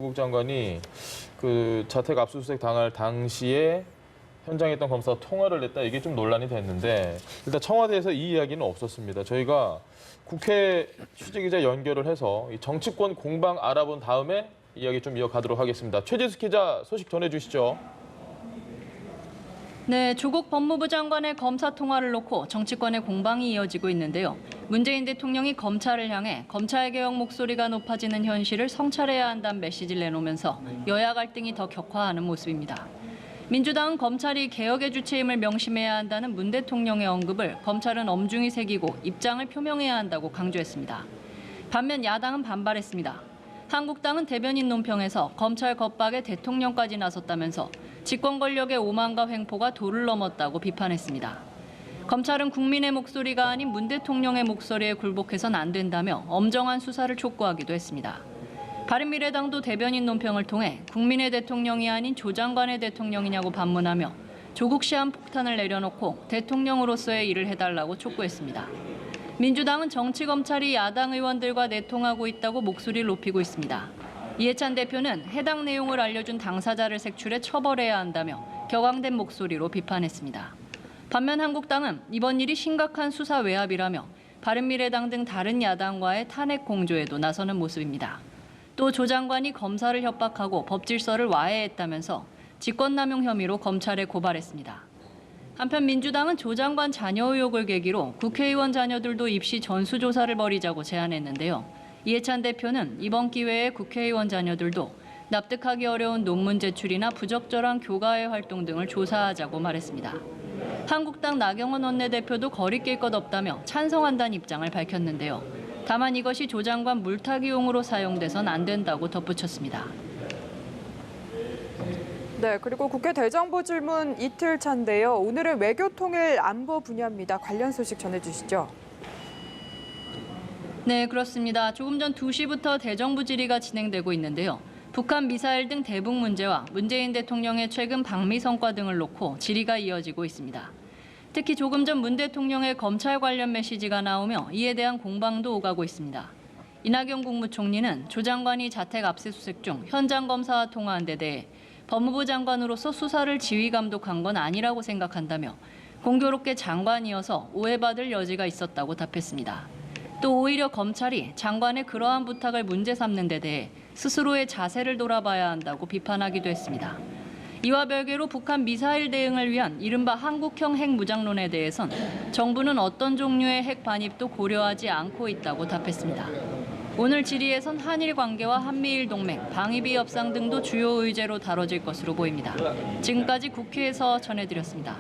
조국 장관이 그 자택 압수수색 당할 당시에 현장에 있던 검사와 통화를 했다, 이게 좀 논란이 됐는데 일단 청와대에서 이 이야기는 없었습니다. 저희가 국회 취재기자 연결을 해서 이 정치권 공방 알아본 다음에 이야기 좀 이어가도록 하겠습니다. 최재수 기자, 소식 전해주시죠. 네, 조국 법무부 장관의 검사 통화를 놓고 정치권의 공방이 이어지고 있는데요. 문재인 대통령이 검찰을 향해 검찰 개혁 목소리가 높아지는 현실을 성찰해야 한다는 메시지를 내놓으면서 여야 갈등이 더 격화하는 모습입니다. 민주당은 검찰이 개혁의 주체임을 명심해야 한다는 문 대통령의 언급을 검찰은 엄중히 새기고 입장을 표명해야 한다고 강조했습니다. 반면 야당은 반발했습니다. 한국당은 대변인 논평에서 검찰 겁박에 대통령까지 나섰다면서 집권 권력의 오만과 횡포가 도를 넘었다고 비판했습니다. 검찰은 국민의 목소리가 아닌 문 대통령의 목소리에 굴복해선 안 된다며 엄정한 수사를 촉구하기도 했습니다. 바른미래당도 대변인 논평을 통해 국민의 대통령이 아닌 조 장관의 대통령이냐고 반문하며 조국 시한폭탄을 내려놓고 대통령으로서의 일을 해달라고 촉구했습니다. 민주당은 정치검찰이 야당 의원들과 내통하고 있다고 목소리를 높이고 있습니다. 이해찬 대표는 해당 내용을 알려준 당사자를 색출해 처벌해야 한다며 격앙된 목소리로 비판했습니다. 반면 한국당은 이번 일이 심각한 수사 외압이라며 바른미래당 등 다른 야당과의 탄핵 공조에도 나서는 모습입니다. 또 조 장관이 검사를 협박하고 법질서를 와해했다면서 직권남용 혐의로 검찰에 고발했습니다. 한편 민주당은 조 장관 자녀 의혹을 계기로 국회의원 자녀들도 입시 전수조사를 벌이자고 제안했는데요. 이해찬 대표는 이번 기회에 국회의원 자녀들도 납득하기 어려운 논문 제출이나 부적절한 교과외 활동 등을 조사하자고 말했습니다. 한국당 나경원 원내대표도 거리낄 것 없다며 찬성한다는 입장을 밝혔는데요. 다만 이것이 조 장관 물타기용으로 사용돼선 안 된다고 덧붙였습니다. 네, 그리고 국회 대정부 질문 이틀 차인데요. 오늘은 외교통일 안보 분야입니다. 관련 소식 전해주시죠. 네, 그렇습니다. 조금 전 2시부터 대정부 질의가 진행되고 있는데요. 북한 미사일 등 대북 문제와 문재인 대통령의 최근 방미 성과 등을 놓고 질의가 이어지고 있습니다. 특히 조금 전 문 대통령의 검찰 관련 메시지가 나오며 이에 대한 공방도 오가고 있습니다. 이낙연 국무총리는 조 장관이 자택 압수수색 중 현장 검사와 통화한 데 대해 법무부 장관으로서 수사를 지휘 감독한 건 아니라고 생각한다며 공교롭게 장관이어서 오해받을 여지가 있었다고 답했습니다. 또 오히려 검찰이 장관의 그러한 부탁을 문제 삼는 데 대해 스스로의 자세를 돌아봐야 한다고 비판하기도 했습니다. 이와 별개로 북한 미사일 대응을 위한 이른바 한국형 핵무장론에 대해선 정부는 어떤 종류의 핵 반입도 고려하지 않고 있다고 답했습니다. 오늘 질의에선 한일 관계와 한미일 동맹, 방위비 협상 등도 주요 의제로 다뤄질 것으로 보입니다. 지금까지 국회에서 전해드렸습니다.